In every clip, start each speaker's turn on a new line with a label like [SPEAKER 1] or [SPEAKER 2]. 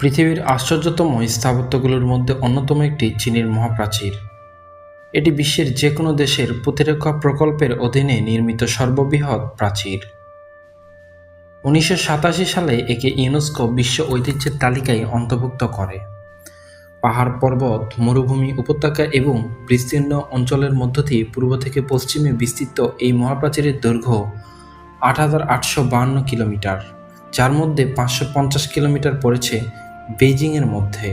[SPEAKER 1] পৃথিবীর আশ্চর্যতম স্থাপত্যগুলোর মধ্যে অন্যতম একটি চীনের মহাপ্রাচীর। এটি বিশ্বের যে কোনো দেশের প্রতিরক্ষা প্রকল্পের অধীনে নির্মিত সর্ববৃহৎ প্রাচীর। 1987 সালে একে ইউনেস্কো বিশ্ব ঐতিহ্যের তালিকায় অন্তর্ভুক্ত করে। পাহাড় পর্বত, মরুভূমি, উপত্যকা এবং বিস্তীর্ণ অঞ্চলের মধ্য দিয়ে পূর্ব থেকে পশ্চিমে বিস্তৃত এই মহাপ্রাচীরের দৈর্ঘ্য 8,852 কিলোমিটার, যার মধ্যে 550 কিলোমিটার পড়েছে বেইজিংয়ের মধ্যে।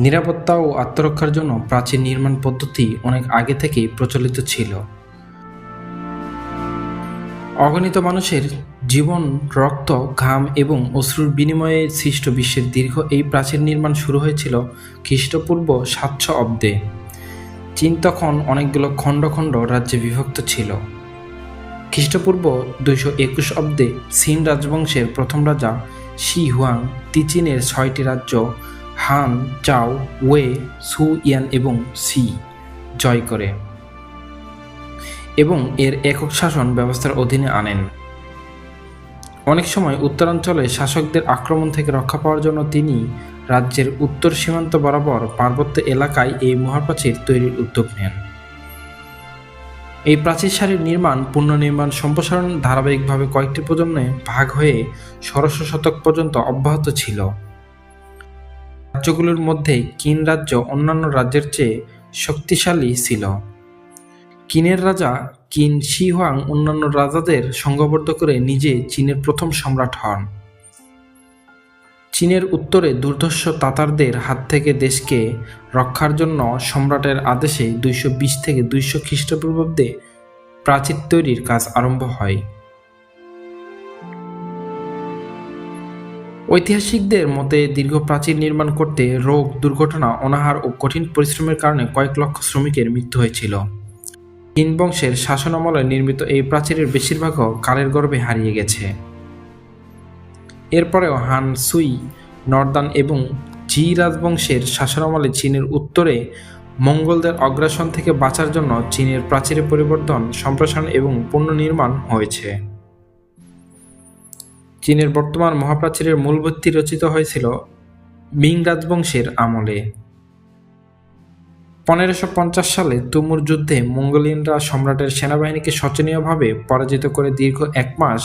[SPEAKER 1] নিরাপত্তা ও আত্মরক্ষার জন্য প্রাচীর নির্মাণ পদ্ধতি অনেক আগে থেকেই প্রচলিত ছিল। অগণিত মানুষের জীবন, রক্ত, ঘাম এবং অশ্রুর বিনিময়ে সৃষ্ট বিশ্বের দীর্ঘ এই প্রাচীর নির্মাণ শুরু হয়েছিল খ্রিস্টপূর্ব 700 অব্দে। চীন তখন অনেকগুলো খণ্ড খণ্ড রাজ্যে বিভক্ত ছিল। খ্রিস্টপূর্ব 221 অব্দে সিন রাজবংশের প্রথম রাজা শি হুয়াং চীনের 6টি রাজ্য হান, চাও, ওয়ে, সু, ইয়ান এবং সি জয় করে এবং এর একক শাসন ব্যবস্থার অধীনে আনেন। অনেক সময় উত্তরাঞ্চলে শাসকদের আক্রমণ থেকে রক্ষা পাওয়ার জন্য তিনি রাজ্যের উত্তর সীমান্ত বরাবর পার্বত্য এলাকায় এই মহাপ্রাচীর তৈরির উদ্যোগ নেন। এই প্রাচীর সারির নির্মাণ, পুনর্নির্মাণ, সম্প্রসারণ ধারাবাহিকভাবে কয়েকটি প্রজন্মে ভাগ হয়ে ষোড়শ শতক পর্যন্ত অব্যাহত ছিল। রাজ্যগুলোর মধ্যে কিন রাজ্য অন্যান্য রাজ্যের চেয়ে শক্তিশালী ছিল। কিনের রাজা কিন শি হুয়াং অন্যান্য রাজাদের সংঘবদ্ধ করে নিজে চীনের প্রথম সম্রাট হন। চীনের উত্তরে দুর্ধর্ষ তাতারদের হাত থেকে দেশকে রক্ষার জন্য সম্রাটের আদেশে 220 থেকে 200 খ্রিস্টপূর্বাব্দে প্রাচীর তৈরির কাজ আরম্ভ হয়। ঐতিহাসিকদের মতে দীর্ঘ প্রাচীর নির্মাণ করতে রোগ, দুর্ঘটনা, অনাহার ও কঠিন পরিশ্রমের কারণে কয়েক লক্ষ শ্রমিকের মৃত্যু হয়েছিল। কিন বংশের শাসনামলে নির্মিত এই প্রাচীরের বেশিরভাগও কালের গর্ভে হারিয়ে গেছে। এরপরেও হান, সুই, নর্দান এবং জি রাজবংশের শাসনামলে চীনের উত্তরে মঙ্গলদের অগ্রাসন থেকে বাঁচার জন্য চীনের প্রাচীরে পরিবর্তন, সম্প্রসারণ এবং পুনর্নির্মাণ হয়েছে। চীনের বর্তমান মহাপ্রাচীরের মূল ভিত্তি রচিত হয়েছিল মিং রাজবংশের আমলে। 1550 সালে তুমুর যুদ্ধে মঙ্গোলিয়ানরা সম্রাটের সেনাবাহিনীকে শোচনীয়ভাবে পরাজিত করে দীর্ঘ 1 মাস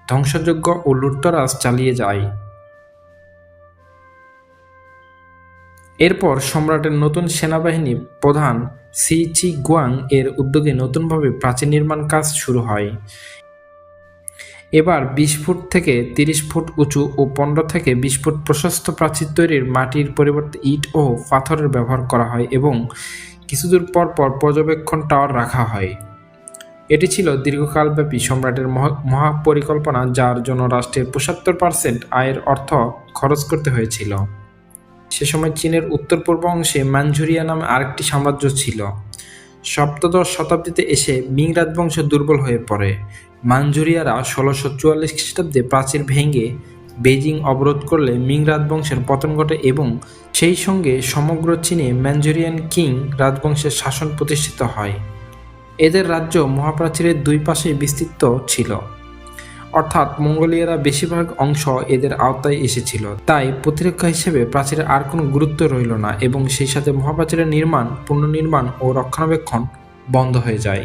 [SPEAKER 1] ধ্বংসযজ্ঞ ও লুটতরাজ চালিয়ে যায়। এরপর সম্রাটের নতুন সেনাবাহিনী প্রধান সি চি গুয়াং এর উদ্যোগে নতুনভাবে প্রাচীর নির্মাণ কাজ শুরু হয়। এবার 20 ফুট থেকে 30 ফুট উঁচু ও 15 থেকে 20 ফুট প্রশস্ত প্রাচীর তৈরির মাটির পরিবর্তে ইট ও পাথরের ব্যবহার করা হয় এবং কিছুদূর পর পর পর্যবেক্ষণ টাওয়ার রাখা হয়। এটি ছিল দীর্ঘকালব্যাপী সম্রাটের মহাপরিকল্পনা, যার জন্য রাষ্ট্রের 75% আয়ের অর্থ খরচ করতে হয়েছিল। সে সময় চীনের উত্তর পূর্ব অংশে মাঞ্চুরিয়া নামে আরেকটি সাম্রাজ্য ছিল। সপ্তদশ শতাব্দীতে এসে মিং রাজবংশ দুর্বল হয়ে পড়ে। মাঞ্চুরিয়ারা 1644 খ্রিস্টাব্দে প্রাচীর ভেঙে বেইজিং অবরোধ করলে মিং রাজবংশের পতন ঘটে এবং সেই সঙ্গে সমগ্র চীনে ম্যাঞ্চুরিয়ান কিং রাজবংশের শাসন প্রতিষ্ঠিত হয়। এদের রাজ্য মহাপ্রাচীরের দুই পাশে বিস্তৃত ছিল, অর্থাৎ মঙ্গোলিয়ারা বেশিরভাগ অংশ এদের আওতায় এসেছিল। তাই প্রতিরক্ষা হিসেবে প্রাচীরের আর কোনো গুরুত্ব রইল না এবং সেই সাথে মহাপ্রাচীরের নির্মাণ, পুনর্নির্মাণ ও রক্ষণাবেক্ষণ বন্ধ হয়ে যায়।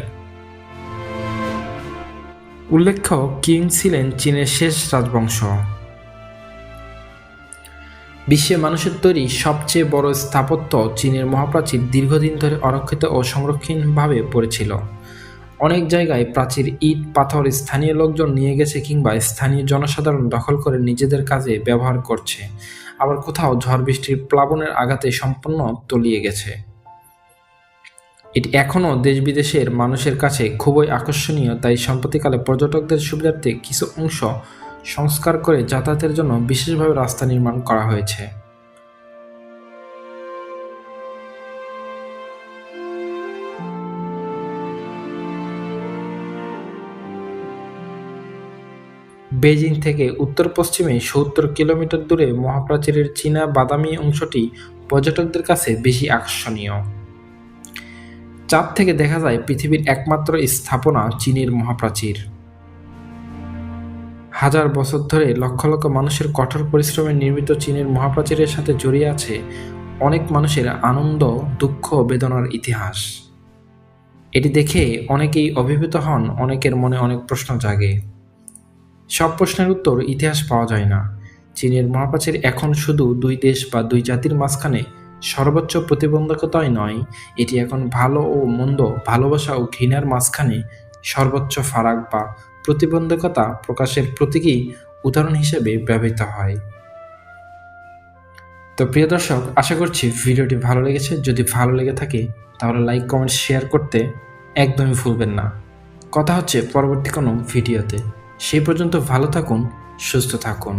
[SPEAKER 1] উল্লেখ্য, কিং ছিলেন চীনের শেষ রাজবংশ। বিশ্বে মানুষের তৈরি সবচেয়ে বড় স্থাপত্য চীনের মহাপ্রাচীর দীর্ঘদিন ধরে অরক্ষিত ও সংরক্ষণভাবে পড়েছিল। অনেক জায়গায় প্রাচীর ইট, পাথর স্থানীয় লোকজন নিয়ে গেছে কিংবা স্থানীয় জনসাধারণ দখল করে নিজেদের কাজে ব্যবহার করছে, আবার কোথাও ঝড় বৃষ্টির প্লাবনের আঘাতে সম্পূর্ণ তলিয়ে গেছে। এটি এখনও দেশ বিদেশের মানুষের কাছে খুবই আকর্ষণীয়। তাই সাম্প্রতিককালে পর্যটকদের সুবিধার্থে কিছু অংশ সংস্কার করে যাতায়াতের জন্য বিশেষভাবে রাস্তা নির্মাণ করা হয়েছে। বেইজিং থেকে উত্তর পশ্চিমে 70 কিলোমিটার দূরে মহাপ্রাচীরের চীনা বাদামি অংশটি পর্যটকদের কাছে বেশি আকর্ষণীয়। চাঁদ থেকে দেখা যায় পৃথিবীর একমাত্র স্থাপনা চীনের মহাপ্রাচীর। হাজার বছর ধরে লক্ষ লক্ষ মানুষের কঠোর পরিশ্রমে নির্মিত চীনের মহাপ্রাচীরের সাথে জড়িয়ে আছে অনেক মানুষের আনন্দ, দুঃখ, বেদনার ইতিহাস। এটি দেখে অনেকেই অভিভূত হন, অনেকের মনে অনেক প্রশ্ন জাগে। সব প্রশ্নের উত্তর ইতিহাস পাওয়া যায় না। চীনের মহাপ্রাচীর এখন শুধু দুই দেশ বা দুই জাতির মাঝখানে সর্বোচ্চ প্রতিবন্ধকতাই নয়, এটি এখন ভালো ও মন্দ, ভালোবাসা ও ঘৃণার মাঝখানে সর্বোচ্চ ফারাক বা প্রতিবন্ধকতা প্রকাশের প্রতীকী উদাহরণ হিসেবে ব্যবহৃত হয়। তো প্রিয় দর্শক, আশা করছি ভিডিওটি ভালো লেগেছে। যদি ভালো লেগে থাকে তাহলে লাইক, কমেন্ট, শেয়ার করতে একদমই ভুলবেন না। কথা হচ্ছে পরবর্তী কোনো ভিডিওতে। সেই পর্যন্ত ভালো থাকুন, সুস্থ থাকুন।